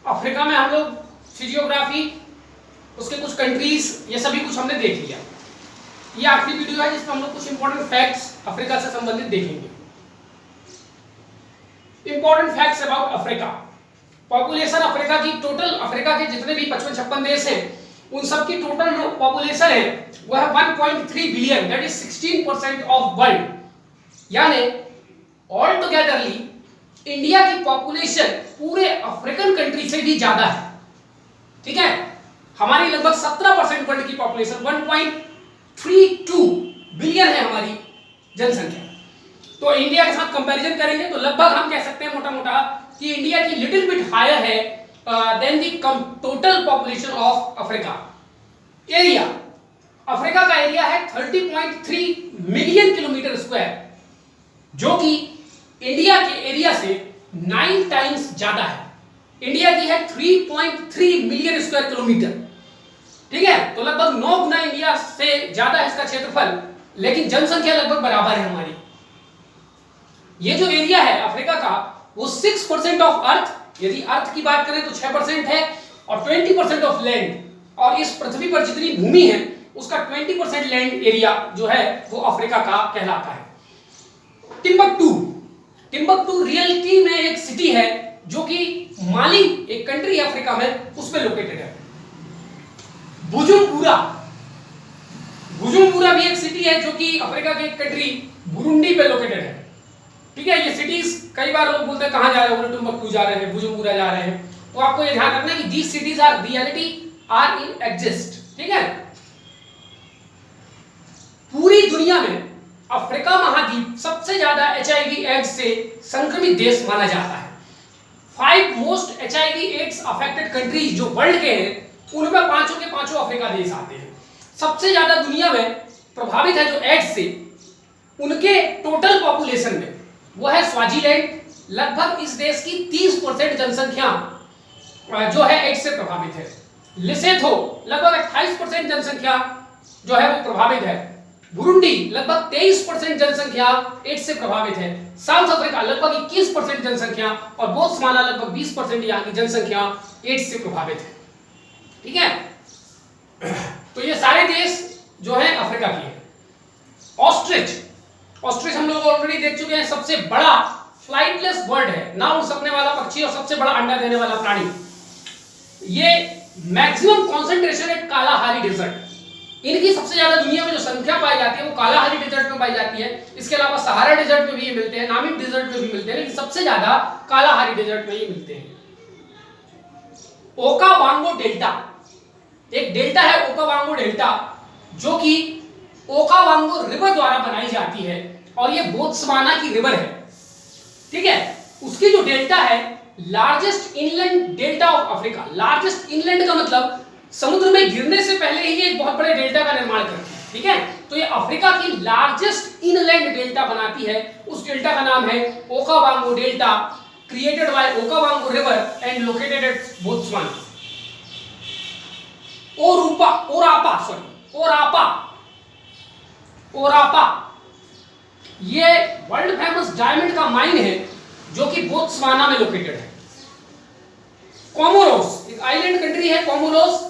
Africa में हम लोग फिजियोग्राफी, उसके कुछ कंट्रीज, ये सभी कुछ हमने देख लिया। ये आखिरी वीडियो है जिसमें हम लोग कुछ इंपॉर्टेंट फैक्ट्स अफ्रीका से संबंधित देखेंगे। Important facts about Africa. Population Africa की, टोटल अफ्रीका के जितने भी 55-56 देश हैं उन सब की टोटल जो पॉपुलेशन है वह है 1.3 billion, that is 16% of world. यानी ऑल टुगेदरली इंडिया की पॉपुलेशन पूरे अफ्रीकन कंट्री से भी ज्यादा है। ठीक है, हमारी लगभग 17% वर्ल्ड की पॉपुलेशन 1.32 बिलियन है हमारी जनसंख्या। तो इंडिया के साथ कंपैरिजन करेंगे तो लगभग हम कह सकते हैं मोटा मोटा कि इंडिया की लिटिल बिट हायर है than the total population of Africa. Area, Africa का एरिया है 30.3 मिलियन किलोमीटर स्क्वायर, जो कि इंडिया के एरिया से 9 टाइम्स ज्यादा है। इंडिया की है 3.3 मिलियन स्क्वायर किलोमीटर। ठीक है, तो लगभग 9 गुना इंडिया से ज्यादा है इसका क्षेत्रफल, लेकिन जनसंख्या लगभग बराबर है हमारी। ये जो एरिया है अफ्रीका का वो 6% ऑफ अर्थ, यदि अर्थ की बात करें तो 6% है, और 20% ऑफ लैंड, और इस पृथ्वी पर जितनी भूमि है उसका 20% लैंड एरिया जो है वो अफ्रीका का कहलाता है। टिम्बकटू, टिम्बकटू रियलिटी में एक सिटी है जो कि माली, एक कंट्री है अफ्रीका में, उस पे लोकेटेड है। बुजुम्बुरा, बुजुम्बुरा भी एक सिटी है जो कि अफ्रीका के एक कंट्री बुरुंडी पे लोकेटेड है। ठीक है, ये सिटीज कई बार लोग बोलते हैं कहां जा रहे हो, टिम्बकटू जा रहे हैं, बुजुम्बुरा जा रहे हैं, तो आपको ये ध्यान रखना है कि these cities are reality are in exist. ठीक है, पूरी दुनिया में अफ्रीका महाद्वीप सबसे ज्यादा एचआईवी एड्स से संक्रमित देश माना जाता है। 5 most HIV AIDS affected countries जो वर्ल्ड के हैं उनमें 5 के 5 अफ्रीका देश आते हैं। सबसे ज्यादा दुनिया में प्रभावित है जो एड्स से, उनके टोटल पॉपुलेशन में वो है स्वाजीलैंड। लगभग इस देश की 30% जनसंख्या जो है एड्स से प्रभावित है। लेसोथो लगभग 28% जनसंख्या जो है वो प्रभावित है। बुरुंडी लगभग 23% जनसंख्या एड्स से प्रभावित है। साउथ अफ्रीका लगभग 21% जनसंख्या, और बोत्सवाना लगभग 20% यहाँ की जनसंख्या एड्स से प्रभावित है। ठीक है, तो ये सारे देश जो है अफ्रीका के हैं। ऑस्ट्रिच, ऑस्ट्रिच हम लोग ऑलरेडी देख चुके हैं, सबसे बड़ा फ्लाइटलेस बर्ड है, ना उड़ सकने वाला पक्षी और सबसे बड़ा अंडा देने वाला प्राणी। ये मैक्सिमम कॉन्सेंट्रेशन है कालाहारी डेजर्ट। इनकी सबसे ज्यादा दुनिया में जो संख्या पाई जाती है वो कालाहारी डेजर्ट में पाई जाती है। इसके अलावा सहारा डेजर्ट में भी ये मिलते हैं, नामिक डेजर्ट में भी मिलते हैं, लेकिन सबसे ज्यादा कालाहारी डेजर्ट में ये मिलते हैं। ओकावांगो डेल्टा, एक डेल्टा है ओकावांगो डेल्टा जो कि ओकावांगो रिवर द्वारा बनाई जाती है, और ये बोत्सवाना की रिवर है। ठीक है, उसकी जो डेल्टा है largest inland delta of Africa. Largest inland का मतलब समुद्र में गिरने से पहले ही ये एक बहुत बड़े डेल्टा का निर्माण करती है। ठीक है, तो ये अफ्रीका की लार्जेस्ट इनलैंड डेल्टा बनाती है। उस डेल्टा का नाम है Okavango delta, created by Okavango river and located at Botswana. Orapa ये वर्ल्ड फेमस डायमंड का माइन है जो कि बोत्सवाना में लोकेटेड है। कोमोरोस एक आइलैंड कंट्री है। Comoros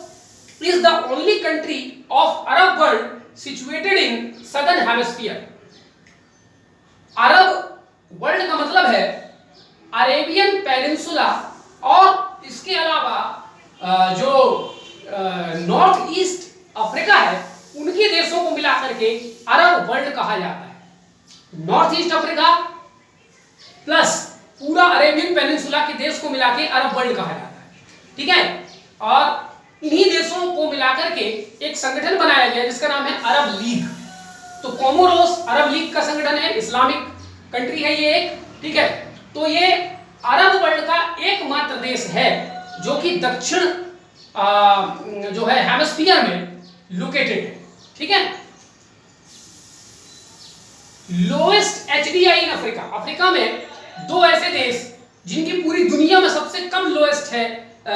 is the only country of Arab world situated in southern hemisphere। Arab world का मतलब है अरेबियन पेनिनसुला, और इसके अलावा जो नॉर्थ ईस्ट अफ्रीका है उनके देशों को मिलाकर के अरब वर्ल्ड कहा जाता है। नॉर्थ ईस्ट अफ्रीका प्लस पूरा अरेबियन पेनिनसुला के देश को मिला के अरब वर्ल्ड कहा जाता है। ठीक है, और इन्हीं देशों को मिलाकर के एक संगठन बनाया गया जिसका नाम है अरब लीग। तो कोमोरोस अरब लीग का संगठन है, इस्लामिक कंट्री है ये एक। ठीक है, तो ये अरब वर्ल्ड का एकमात्र देश है जो कि दक्षिण जो है हेमिस्फीयर में लोकेटेड है। ठीक है, lowest HDI in Africa. Africa में 2 ऐसे देश जिनकी पूरी दुनिया में सबसे कम लोएस्ट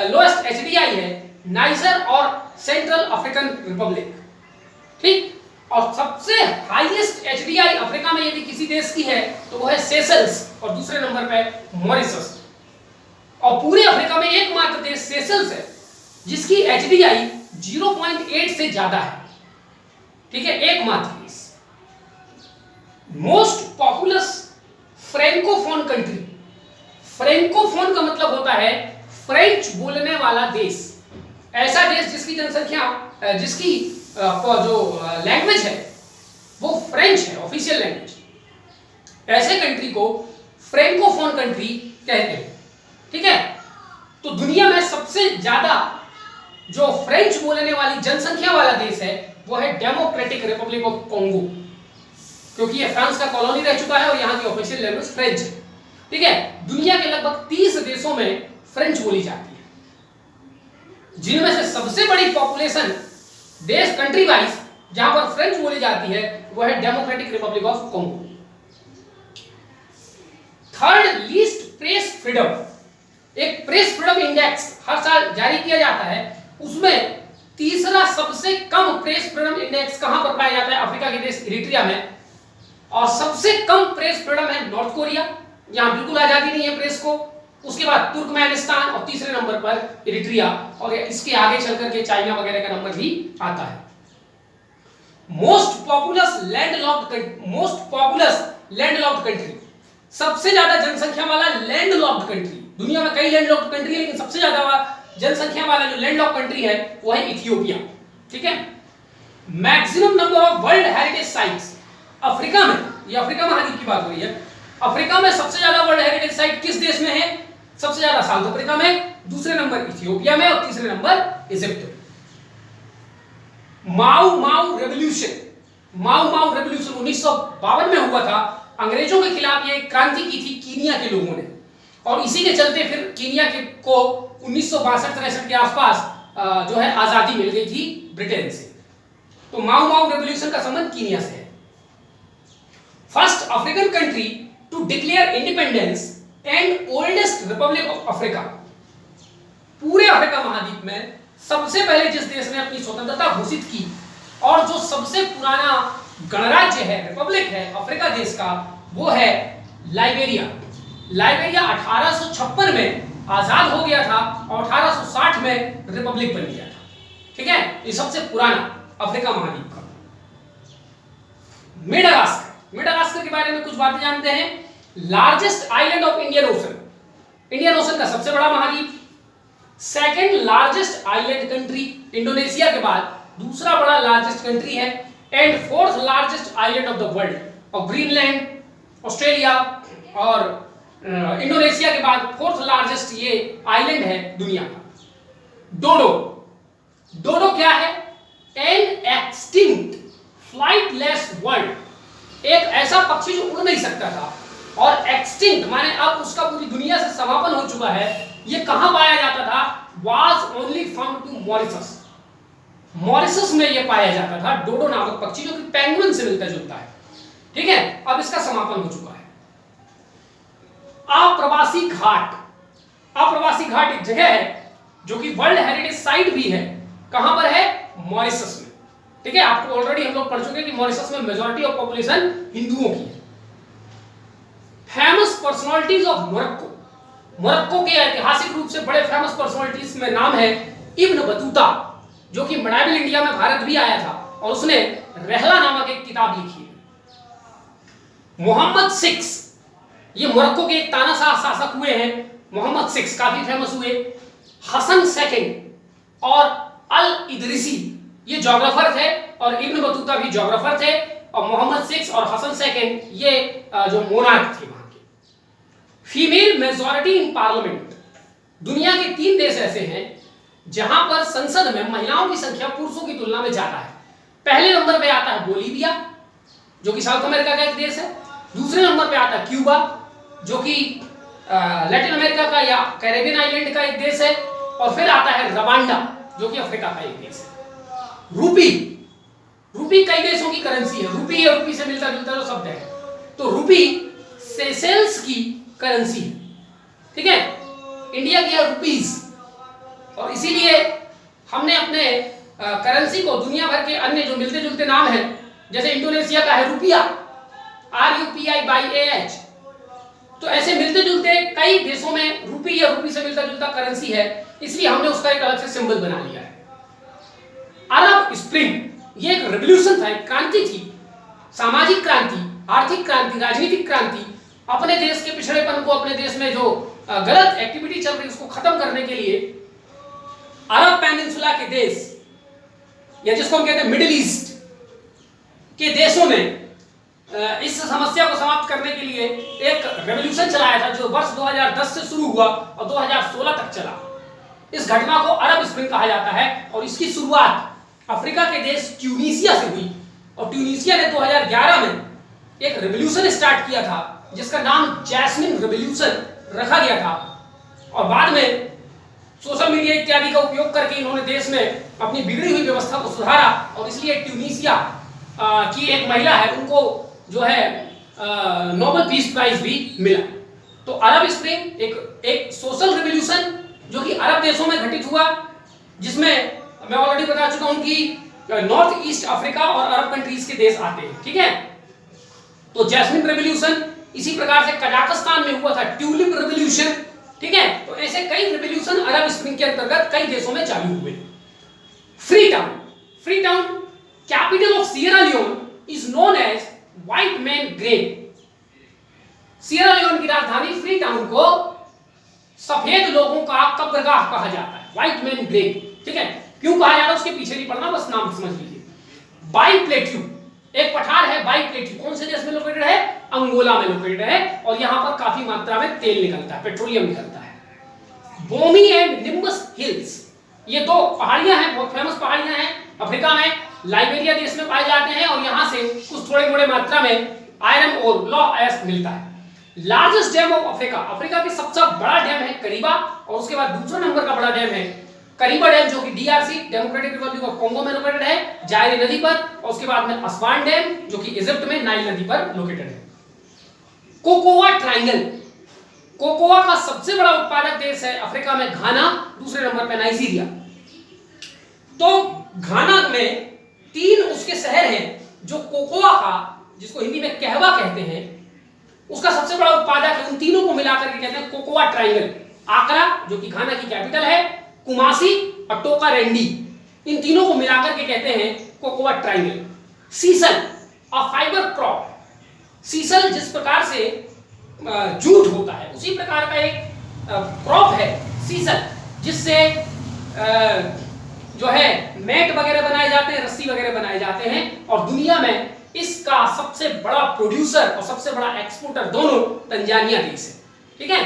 लोएस्ट एचडीआई है, नाइजर और सेंट्रल अफ्रीकन रिपब्लिक। ठीक, और सबसे हाईएस्ट एचडीआई अफ्रीका में यदि किसी देश की है तो वो है सेशल्स, और दूसरे नंबर पे मॉरिशस। और पूरे अफ्रीका में एकमात्र देश सेशल्स है जिसकी एचडीआई 0.8 से ज्यादा है। ठीक है, एकमात्र देश। Most populous francophone country. Francophone का मतलब होता है फ्रेंच बोलने वाला देश। ऐसा देश जिसकी जनसंख्या, जिसकी जो लैंग्वेज है वो फ्रेंच है, ऑफिशियल लैंग्वेज। ऐसे कंट्री को फ्रेंकोफोन कंट्री कहते हैं। ठीक है, तो दुनिया में सबसे ज्यादा जो फ्रेंच बोलने वाली जनसंख्या वाला देश है वो है डेमोक्रेटिक रिपब्लिक ऑफ कॉन्गो, क्योंकि ये फ्रांस का कॉलोनी रह चुका है और यहाँ की ऑफिशियल लैंग्वेज फ्रेंच है। ठीक है, दुनिया के लगभग 30 देशों में फ्रेंच बोली जाती है, जिनमें से सबसे बड़ी पॉपुलेशन देश कंट्री वाइज जहां पर फ्रेंच बोली जाती है वो है democratic Republic of Congo. Third least press freedom. एक प्रेस फ्रीडम इंडेक्स हर साल जारी किया जाता है, उसमें तीसरा सबसे कम प्रेस फ्रीडम इंडेक्स कहां पर पाया जाता है? अफ्रीका के देश इरिट्रिया में। और सबसे कम प्रेस फ्रीडम है नॉर्थ कोरिया, यहां बिल्कुल आजादी नहीं है प्रेस को। उसके बाद तुर्कमेनिस्तान और तीसरे नंबर पर इरिट्रिया, और इसके आगे चलकर के चाइना वगैरह का नंबर भी आता है। Most populous landlocked country. सबसे ज्यादा जनसंख्या वाला लैंडलॉक्ड कंट्री। दुनिया में कई लैंडलॉक्ड कंट्री है, लेकिन सबसे ज्यादा जनसंख्या वाला जो लैंडलॉक्ड कंट्री है वो है इथियोपिया। ठीक है, maximum number of world heritage sites. Africa में, ये अफ्रीका महाद्वीप की बात हो रही है, अफ्रीका में सबसे ज्यादा वर्ल्ड हेरिटेज साइट किस देश में है? सबसे ज्यादा साउथ अफ्रीका में, दूसरे नंबर इथियोपिया में और तीसरे नंबर इजिप्ट में। माओ माओ रेवोल्यूशन 1952 में हुआ था। अंग्रेजों के खिलाफ ये क्रांति की थी कीनिया के लोगों ने, और इसी के चलते फिर कीनिया को 1962-63 के आसपास जो है आजादी मिल गई थी ब्रिटेन से। तो माओ माओ रेवोल्यूशन का संबंध कीनिया से है। First African country to declare independence and oldest republic of Africa. पूरे अफ्रीका महाद्वीप में सबसे पहले जिस देश ने अपनी स्वतंत्रता घोषित की और जो सबसे पुराना गणराज्य है, रिपब्लिक है अफ्रीका देश का, वो है लाइबेरिया। लाइबेरिया 1856 में आजाद हो गया था और 1860 में रिपब्लिक बन गया था। ठीक है, ये सबसे पुराना अफ्रीका महाद्वीप का। मेडागास्कर के बारे में कुछ बातें जानते हैं। Largest island of Indian ocean का सबसे बड़ा महाद्वीप। Second largest island country, Indonesia के बाद दूसरा बड़ा लार्जेस्ट कंट्री है। And fourth largest island of the world. और ग्रीनलैंड, ऑस्ट्रेलिया और इंडोनेशिया के बाद फोर्थ लार्जेस्ट ये आइलैंड है दुनिया का। डोडो क्या है? N extinct flightless bird. एक ऐसा पक्षी जो उड़ नहीं सकता था, और एक्सटिंक्ट माने अब उसका पूरी दुनिया से समापन हो चुका है। ये कहां पाया जाता था? Was only found to Mauritius. Mauritius में ये पाया जाता था, डोडो नामक पक्षी, जो कि पेंगुइन से मिलता जुलता है। ठीक है, अब इसका समापन हो चुका है। अप्रवासी घाट एक जगह है जो कि वर्ल्ड हेरिटेज साइट भी है। कहां पर है? मॉरिशस में। ठीक है, आपको ऑलरेडी हम लोग पढ़ चुके कि मॉरिशस में मेजॉरिटी ऑफ पॉपुलेशन हिंदुओं की है। फेमस पर्सनालिटीज ऑफ मोरक्को के ऐतिहासिक रूप से बड़े फेमस पर्सनालिटीज में नाम है इब्न बतूता, जो कि मडाबिल इंडिया में भारत भी आया था और उसने रहला नामक एक किताब लिखी है। मोहम्मद सिक्स, ये मोरक्को के एक तानाशाह शासक हुए हैं। मोहम्मद सिक्स काफी फेमस हुए। हसन सेकंड और अल इदरिसी ये जोग्राफर थे, और इब्न बतूता भी जोग्राफर थे। और मोहम्मद सिक्स और हसन सेकंड ये जो मोनार्क थे वहां के। Female majority in parliament. दुनिया के 3 देश ऐसे हैं जहां पर संसद में महिलाओं की संख्या पुरुषों की तुलना में ज्यादा है। पहले नंबर पे आता है बोलीविया, जो कि साउथ अमेरिका का एक देश है। दूसरे नंबर पे आता है क्यूबा, जो कि लैटिन अमेरिका का या कैरेबियन आइलैंड का एक देश है। और फिर आता है रवांडा, जो कि अफ्रीका का एक देश है। रूपी कई देशों की करेंसी है। रूपी या रूपी से मिलता जुलता जो शब्द है, तो रूपी सेशेल्स की करेंसी है। ठीक है, इंडिया की है रुपीज, और इसीलिए हमने अपने करेंसी को दुनिया भर के अन्य जो मिलते जुलते नाम हैं, जैसे इंडोनेशिया का है रुपिया, RUPIAH, तो ऐसे मिलते जुलते कई देशों में रुपी या रुपी से मिलता जुलता करेंसी है, इसलिए हमने उसका एक अलग से सिंबल बना लिया है। अरब स्प्रिंग ये एक रेवोल्यूशन था, एक क्रांति थी, सामाजिक क्रांति, आर्थिक क्रांति, राजनीतिक क्रांति। अपने देश के पिछड़ेपन को, अपने देश में जो गलत एक्टिविटी चल रही है उसको खत्म करने के लिए अरब पेनिनसुला के देश, या जिसको हम कहते हैं मिडिल ईस्ट के देशों में इस समस्या को समाप्त करने के लिए एक रेवोल्यूशन चलाया था, जो वर्ष 2010 से शुरू हुआ और 2016 तक चला। इस घटना को अरब स्प्रिंग कहा जाता है और इसकी शुरुआत अफ्रीका के देश ट्यूनीसिया से हुई और ट्यूनीसिया ने 2011 में एक रेवोल्यूशन स्टार्ट किया था जिसका नाम जैस्मिन रेवोल्यूशन रखा गया था। और बाद में सोशल मीडिया इत्यादि का उपयोग करके इन्होंने देश में अपनी बिगड़ी हुई व्यवस्था को सुधारा और इसलिए ट्यूनीसिया की एक महिला है, उनको जो है नोबेल पीस प्राइज भी मिला। तो अरब स्प्रिंग एक सोशल रिवॉल्यूशन जो कि अरब देशों में घटित हुआ, जिसमें मैं ऑलरेडी बता चुका हूं कि नॉर्थ ईस्ट अफ्रीका और अरब कंट्रीज के देश आते हैं, ठीक है। तो जैस्मिन रेवोल्यूशन, इसी प्रकार से कजाकिस्तान में हुआ था ट्यूलिप रेवोल्यूशन, ठीक है। तो ऐसे कई रेवोल्यूशन अरब स्प्रिंग के अंतर्गत कई देशों में चालू हुए। Freetown capital of Sierra Leone is known as white man grave. Sierra Leone की राजधानी फ्री टाउन को सफेद लोगों का कब्रगाह कहा जाता है, व्हाइट मैन ग्रेव, ठीक है। क्यों कहा जाता है उसके पीछे नहीं पड़ना, बस नाम समझ लीजिए। बाई प्लेट्यू एक पठार है, बाई प्लेट्यू कौन से देश में लोकेटेड है? अंगोला में लोकेटेड है और यहां पर काफी मात्रा में तेल निकलता है, पेट्रोलियम निकलता है। बोमी एंड निम्बस हिल्स ये दो पहाड़ियां हैं, बहुत फेमस पहाड़ियां हैं अफ्रीका में, लाइबेरिया देश में पाए जाते हैं और यहां से कुछ थोड़े मोड़े मात्रा में आयरन और लॉ एस मिलता है। Largest dam of Africa, Africa की सबसे बड़ा डैम है करीबा और उसके बाद दूसरा नंबर का बड़ा डैम है करीबा डैम, जो कि DRC democratic Republic of Congo में लोकेटेड है, जायरे नदी पर। और उसके बाद में अस्वान डैम जो कि इजिप्ट में नाइल नदी पर लोकेटेड है। कोकोआ ट्रायंगल, कोकोआ का सबसे बड़ा उत्पादक देश है अफ्रीका में घाना, दूसरे नंबर पे नाइजीरिया। तो घाना में 3 उसके शहर हैं जो कोकोआ का, जिसको हिंदी में कहवा कहते हैं, उसका सबसे बड़ा उत्पादक है। उन तीनों को मिलाकर के कहते हैं कोकोआ ट्रायंगल। आकरा जो कि घाना की कैपिटल है, कुमासी और टोका रेंडी, इन तीनों को मिलाकर के कहते हैं cocoa triangle. Sisal a fibre crop, sisal जिस प्रकार से जूट होता है उसी प्रकार का एक क्रॉप है सीसल, जिससे जो है मैट वगैरह बनाए जाते हैं, रस्सी वगैरह बनाए जाते हैं। और दुनिया में इसका सबसे बड़ा प्रोड्यूसर और सबसे बड़ा एक्सपोर्टर दोनों तंजानिया देश है, ठीक है।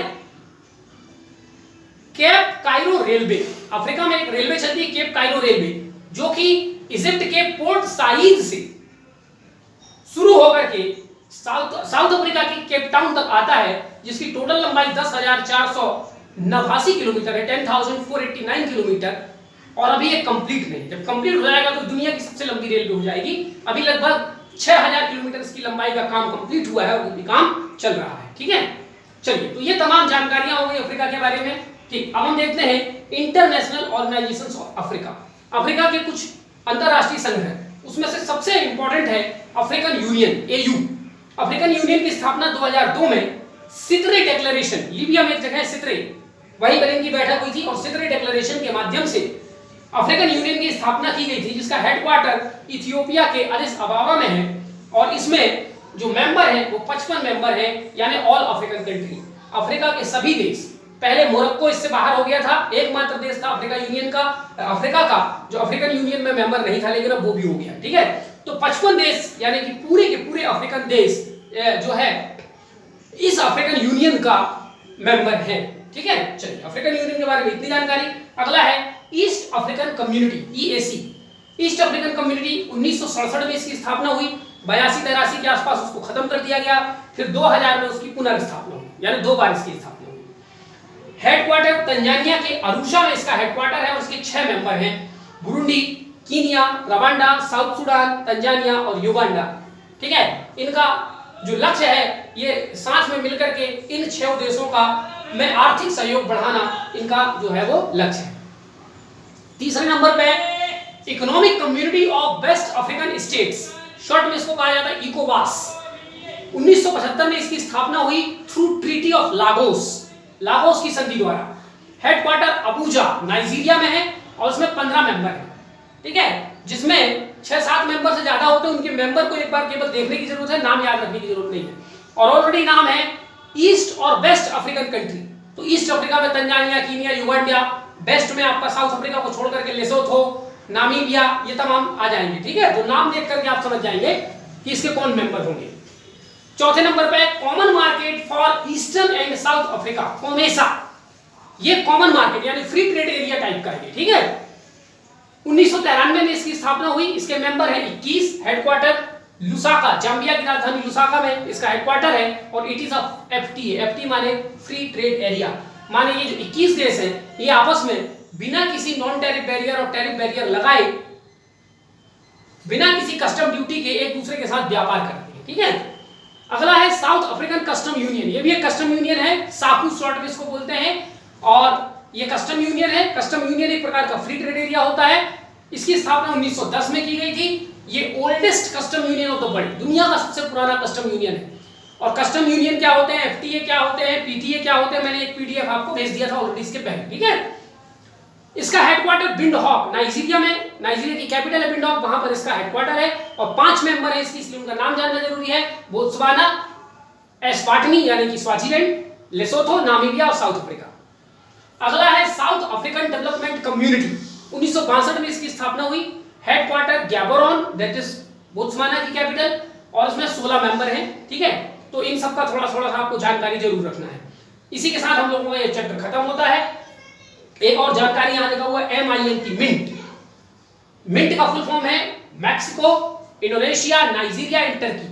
केप कायरो रेलवे, अफ्रीका में एक रेलवे चलती है केप कायरो रेलवे, जो कि इजिप्ट के पोर्ट साइद से शुरू होकर के साउथ अफ्रीका की केप टाउन तक आता है, जिसकी टोटल लंबाई 10,489 किलोमीटर है, 10,489 किलोमीटर। और अभी ये कंप्लीट नहीं, जब कंप्लीट हो जाएगा तो दुनिया की सबसे लंबी रेलवे हो जाएगी। अभी लगभग 6,000 किलोमीटर इसकी लंबाई का काम कंप्लीट हुआ है और अभी काम चल रहा है, ठीक है। चलिए, तो ये तमाम जानकारियां हो गई अफ्रीका के बारे में, ठीक। अब हम देखते हैं international organisations of Africa. Africa के कुछ अंतरराष्ट्रीय संघ हैं, उसमें से सबसे इंपॉर्टेंट है African union, AU. African union की स्थापना 2002 में सित्रे डिक्लेरेशन, लीबिया में एक जगह है सित्रे, वही बर्लिन की बैठक हुई थी और सित्रे डिक्लेरेशन के माध्यम से अफ्रीकन यूनियन की स्थापना की गई थी, जिसका हेडक्वार्टर इथियोपिया के एडिस अबाबा में है। और इसमें जो मेंबर हैं वो 55 मेंबर हैं, यानी ऑल अफ्रीकन कंट्री, अफ्रीका के सभी देश। पहले मोरक्को इससे बाहर हो गया था, एकमात्र देश था अफ्रीका यूनियन का, अफ्रीका का जो अफ्रीकन यूनियन में मेंबर नहीं था, लेकिन अब वो भी हो गया, ठीक है। तो 55 देश यानी कि पूरे के पूरे अफ्रीकन देश जो है इस अफ्रीकन यूनियन का मेंबर है, ठीक है। चलिए, अफ्रीकन यूनियन के बारे में इतनी जानकारी। अगला है East African Community, EAC. East African Community 1967 में इसकी स्थापना हुई, 82-83 के आसपास उसको खत्म कर दिया गया, फिर 2000 में उसकी पुनर्स्थापना हुई, यानी 2 बार इसकी स्थापना हुई। हेडक्वार्टर तंजानिया के अरुशा में इसका हेडक्वार्टर है और इसके 6 मेंबर हैं, Burundi, Kenya, Rwanda, south Sudan, Tanzania और युगांडा, ठीक है। इनका जो लक्ष्य है ये साथ में मिलकर के इन 6 देशों का में आर्थिक सहयोग बढ़ाना इनका जो है वो लक्ष्य है। तीसरे नंबर पे Economic Community of West African States, short में इसको कहा जाता है इकोवास। 1975 में इसकी स्थापना हुई through treaty of Lagos, Lagos की संधि द्वारा। हेडक्वार्टर अबूजा नाइजीरिया में है और उसमें 15 मेंबर हैं, ठीक है, जिसमें 6-7 मेंबर से ज्यादा होते हैं। उनके मेंबर को एक बार केवल देखने की जरूरत है, नाम याद रखने की जरूरत नहीं है। और ऑलरेडी नाम है ईस्ट और वेस्ट अफ्रीकन कंट्री। तो ईस्ट अफ्रीका में तंजानिया, कीनिया, युगांडा, वेस्ट में आपका साउथ अफ्रीका को छोड़ करके लेसोथो, नामीबिया, ये तमाम आ जाएंगे, ठीक है। तो नाम देख करके आप समझ जाएंगे कि इसके कौन मेंबर होंगे। चौथे नंबर पे common market for eastern and south Africa, कोमेसा। ये कॉमन मार्केट यानी फ्री ट्रेड एरिया टाइप का है, ठीक है। 1993 में इसकी स्थापना हुई। इसके मेंबर हैं 21। हेडक्वार्टर लुसाका, जाम्बिया की राजधानी लुसाका में इसका हेडक्वार्टर है और it is of FT. FT माने फ्री ट्रेड एरिया, माने ये जो 21 देश हैं ये आपस में बिना किसी नॉन टैरिफ बैरियर और टैरिफ बैरियर लगाए, बिना किसी कस्टम ड्यूटी के एक दूसरे के साथ व्यापार करते हैं, ठीक है। अगला है साउथ अफ्रीकन कस्टम यूनियन। ये भी एक कस्टम यूनियन है, साकू शॉर्ट में इसको बोलते हैं। और ये कस्टम यूनियन है। कस्टम यूनियन एक प्रकार का फ्री ट्रेड एरिया होता है। इसकी स्थापना 1910 में की गई थी। ये oldest custom union of the world, दुनिया का सबसे पुराना कस्टम यूनियन है। और कस्टम यूनियन क्या होते हैं, एफटीए क्या होते हैं, पीटीए क्या होते हैं, मैंने एक पीडीएफ आपको भेज दिया था ऑलरेडी इसके पहले, ठीक है। इसका हेडक्वार्टर विंडहॉक नाइजीरिया में, नाइजीरिया की कैपिटल है विंडहॉक, वहां पर इसका हेडक्वार्टर है। और 5 मेंबर है इसकी, इसलिए उनका नाम जानना जरूरी है। बोत्सवाना, एस्वाटिनी यानी कि स्वाजीलैंड, लेसोथो, नामीबिया और साउथ अफ्रीका। अगला है साउथ अफ्रीकन डेवलपमेंट कम्युनिटी। 1962 में इसकी स्थापना हुई। Headquarter Gaborone, that is Botswana की कैपिटल, और इसमें 16 मेंबर हैं, ठीक है। तो इन सब का थोड़ा थोड़ा सा आपको जानकारी जरूर रखना है। इसी के साथ हम लोगों का ये चैप्टर खत्म होता है। एक और जानकारी यहां लिखा हुआ है MINT, मिंट। मिंट का फुल फॉर्म है Mexico, Indonesia, Nigeria and Turkey,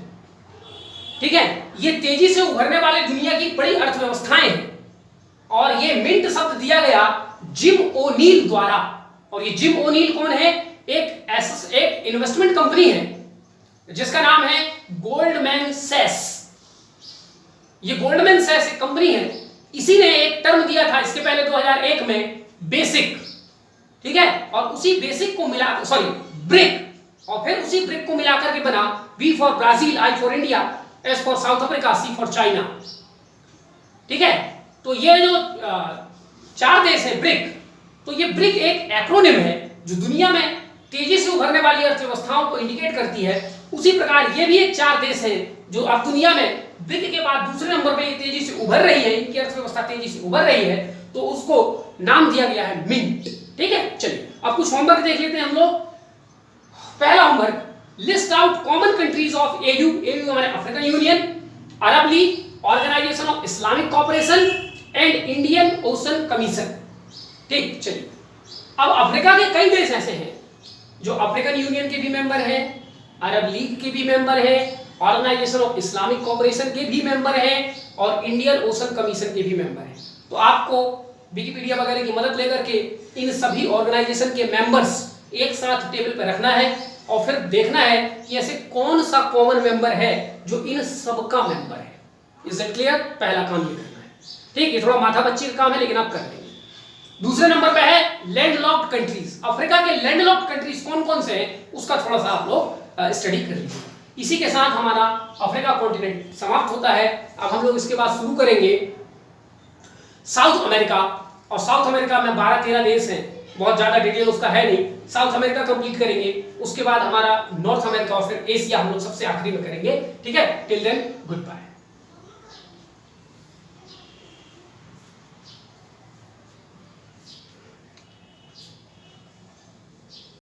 ठीक है। ये तेजी से उभरने वाले दुनिया की बड़ी अर्थव्यवस्थाएं हैं। और ये मिंट शब्द दिया गया जिम ओनील द्वारा। और ये जिम ओनील कौन है, एक इन्वेस्टमेंट कंपनी है जिसका नाम है गोल्डमैन सैक्स। ये गोल्डमैन सैक्स एक कंपनी है, इसी ने एक टर्म दिया था इसके पहले 2001 में, बेसिक, ठीक है। और उसी बेसिक को मिला, सॉरी ब्रिक, और फिर उसी ब्रिक को मिलाकर के बना B for Brazil, I for India, S for south Africa, C for China, ठीक है। तो ये जो 4 देश है ब्रिक, तो ये ब्रिक एक एक्रोनिम है जो दुनिया में तेजी से उभरने वाली अर्थव्यवस्थाओं को इंडिकेट करती है। उसी प्रकार ये भी एक 4 देश है जो अब दुनिया में ब्रिक के बाद दूसरे नंबर पे ये तेजी से उभर रही है, इनकी अर्थव्यवस्था तेजी से उभर रही है, तो उसको नाम दिया गया है मिंट, ठीक है। चलिए अब कुछ होमवर्क देख लेते हैं हम लोग। पहला homework, list out common countries of AU। AU हमारे African Union, Arab League, Organisation of Islamic Cooperation and Indian Ocean Commission, ठीक। चलिए अब अफ्रीका के कई देश ऐसे हैं जो अफ्रीकन यूनियन के भी मेंबर हैं, अरब लीग के भी मेंबर हैं, ऑर्गेनाइजेशन ऑफ इस्लामिक कोऑपरेशन के भी मेंबर हैं और इंडियन ओशन कमीशन के भी मेंबर हैं। तो आपको विकिपीडिया वगैरह की मदद लेकर के इन सभी ऑर्गेनाइजेशन के मेंबर्स एक साथ टेबल पर रखना है और फिर देखना है कि ऐसे कौन सा कॉमन मेंबर है जो इन सबका मेंबर है। Is it clear? पहला काम ये करना है, ठीक। ये थोड़ा माथा बच्ची का काम है लेकिन आप कर लेंगे। दूसरे नंबर पे है लैंडलॉक्ड कंट्रीज। अफ्रीका के लैंडलॉक्ड कंट्रीज कौन कौन से हैं उसका थोड़ा सा आप लोग स्टडी कर लीजिए। इसी के साथ हमारा अफ्रीका कॉन्टिनेंट समाप्त होता है। अब हम लोग इसके बाद शुरू करेंगे साउथ अमेरिका। और साउथ अमेरिका में 12-13 देश हैं, बहुत ज्यादा डिटेल उसका है नहीं। साउथ अमेरिका कंप्लीट करेंगे, उसके बाद हमारा नॉर्थ अमेरिका और फिर एशिया हम लोग सबसे आखिरी में करेंगे, ठीक है। Till then good bye.